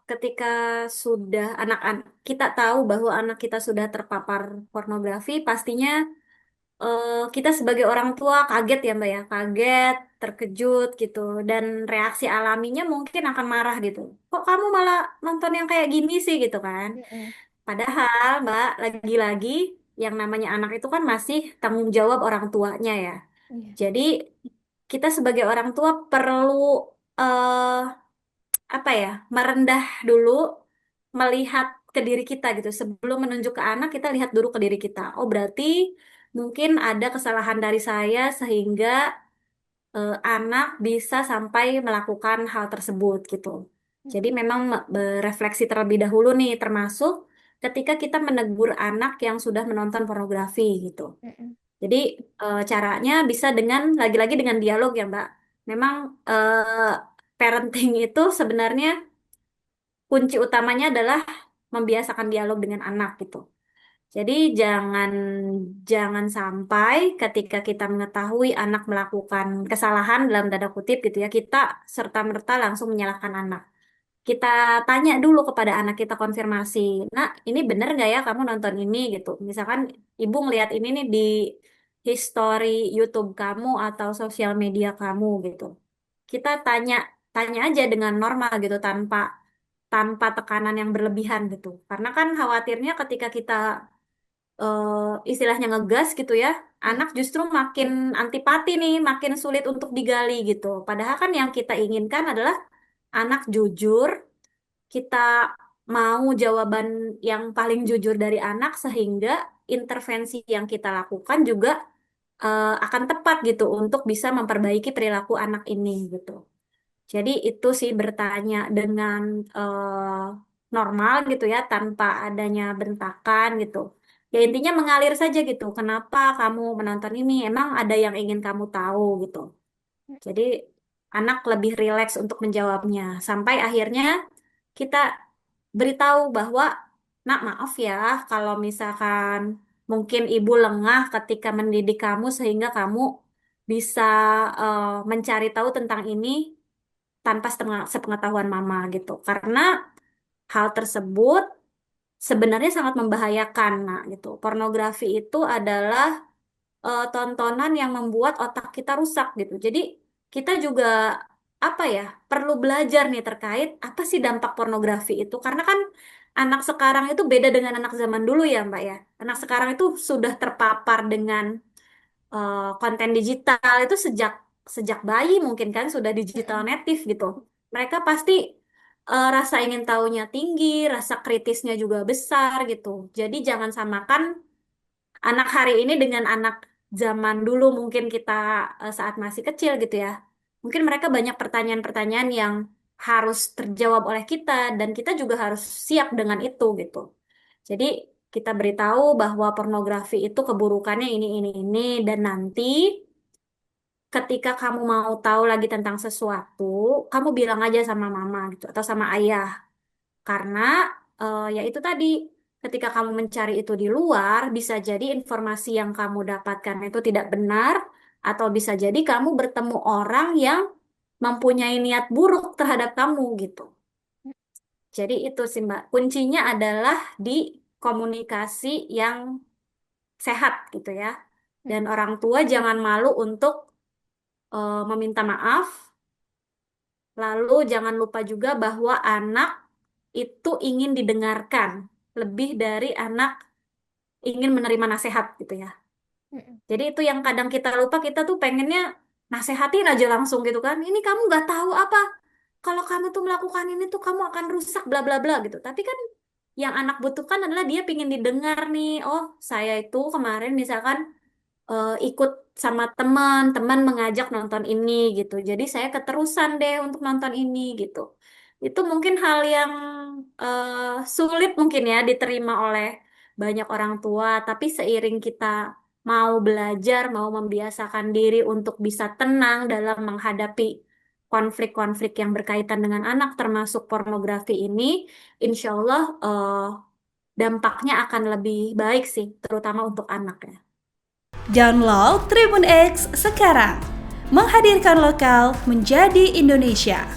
ketika sudah kita tahu bahwa anak kita sudah terpapar pornografi, pastinya kita sebagai orang tua kaget ya Mbak ya, kaget, terkejut gitu, dan reaksi alaminya mungkin akan marah gitu. Kok kamu malah nonton yang kayak gini sih gitu kan? Mm-mm. Padahal Mbak, lagi-lagi yang namanya anak itu kan masih tanggung jawab orang tuanya ya. Iya. Jadi kita sebagai orang tua perlu eh, apa ya, merendah dulu, melihat ke diri kita gitu. Sebelum menunjuk ke anak, kita lihat dulu ke diri kita. Oh, berarti mungkin ada kesalahan dari saya sehingga anak bisa sampai melakukan hal tersebut gitu. Jadi Mm-mm. memang berefleksi terlebih dahulu nih, termasuk ketika kita menegur anak yang sudah menonton pornografi gitu. Mm-mm. Jadi caranya bisa dengan lagi-lagi dengan dialog ya, Mbak. Memang parenting itu sebenarnya kunci utamanya adalah membiasakan dialog dengan anak gitu. Jadi jangan jangan sampai ketika kita mengetahui anak melakukan kesalahan dalam tanda kutip gitu ya, kita serta-merta langsung menyalahkan anak. Kita tanya dulu kepada anak kita, konfirmasi, nak ini bener nggak ya kamu nonton ini gitu. Misalkan ibu ngelihat ini nih di history YouTube kamu atau sosial media kamu gitu. Kita tanya tanya aja dengan normal gitu, tanpa tanpa tekanan yang berlebihan gitu. Karena kan khawatirnya ketika kita istilahnya ngegas gitu ya, Mm-mm. anak justru makin antipati nih, makin sulit untuk digali gitu. Padahal kan yang kita inginkan adalah anak jujur, kita mau jawaban yang paling jujur dari anak sehingga intervensi yang kita lakukan juga akan tepat gitu untuk bisa memperbaiki perilaku anak ini gitu. Jadi itu sih, bertanya dengan normal gitu ya, tanpa adanya bentakan gitu. Ya intinya mengalir saja gitu. Kenapa kamu menonton ini? Emang ada yang ingin kamu tahu gitu. Jadi anak lebih rileks untuk menjawabnya. Sampai akhirnya kita beritahu bahwa, nak maaf ya kalau misalkan mungkin ibu lengah ketika mendidik kamu sehingga kamu bisa mencari tahu tentang ini tanpa sepengetahuan mama gitu. Karena hal tersebut sebenarnya sangat membahayakan, nah gitu. Pornografi itu adalah tontonan yang membuat otak kita rusak gitu. Jadi kita juga apa ya, perlu belajar nih terkait apa sih dampak pornografi itu. Karena kan anak sekarang itu beda dengan anak zaman dulu ya Mbak ya. Anak sekarang itu sudah terpapar dengan konten digital itu sejak sejak bayi, mungkin kan sudah digital Mm-mm. native gitu. Mereka pasti rasa ingin tahunya tinggi, rasa kritisnya juga besar gitu. Jadi jangan samakan anak hari ini dengan anak zaman dulu, mungkin kita saat masih kecil gitu ya. Mungkin mereka banyak pertanyaan-pertanyaan yang harus terjawab oleh kita dan kita juga harus siap dengan itu gitu. Jadi kita beritahu bahwa pornografi itu keburukannya ini, dan nanti ketika kamu mau tahu lagi tentang sesuatu, kamu bilang aja sama mama gitu atau sama ayah. Karena ya itu tadi, ketika kamu mencari itu di luar, bisa jadi informasi yang kamu dapatkan itu tidak benar, atau bisa jadi kamu bertemu orang yang mempunyai niat buruk terhadap kamu gitu. Jadi itu sih Mbak, kuncinya adalah di komunikasi yang sehat gitu ya. Dan orang tua jangan malu untuk meminta maaf. Lalu jangan lupa juga bahwa anak itu ingin didengarkan lebih dari anak ingin menerima nasihat gitu ya. Mm-mm. Jadi itu yang kadang kita lupa, kita tuh pengennya nasehatin aja langsung gitu kan. Ini kamu nggak tahu apa? Kalau kamu tuh melakukan ini tuh kamu akan rusak bla bla bla gitu. Tapi kan yang anak butuhkan adalah dia pingin didengar nih. Oh, saya itu kemarin misalkan ikut sama teman, teman mengajak nonton ini gitu. Jadi saya keterusan deh untuk nonton ini gitu. Itu mungkin hal yang sulit mungkin ya diterima oleh banyak orang tua, tapi seiring kita mau belajar, mau membiasakan diri untuk bisa tenang dalam menghadapi konflik-konflik yang berkaitan dengan anak, termasuk pornografi ini, insya Allah dampaknya akan lebih baik sih, terutama untuk anak ya. Download Tribun X sekarang. Menghadirkan lokal menjadi Indonesia.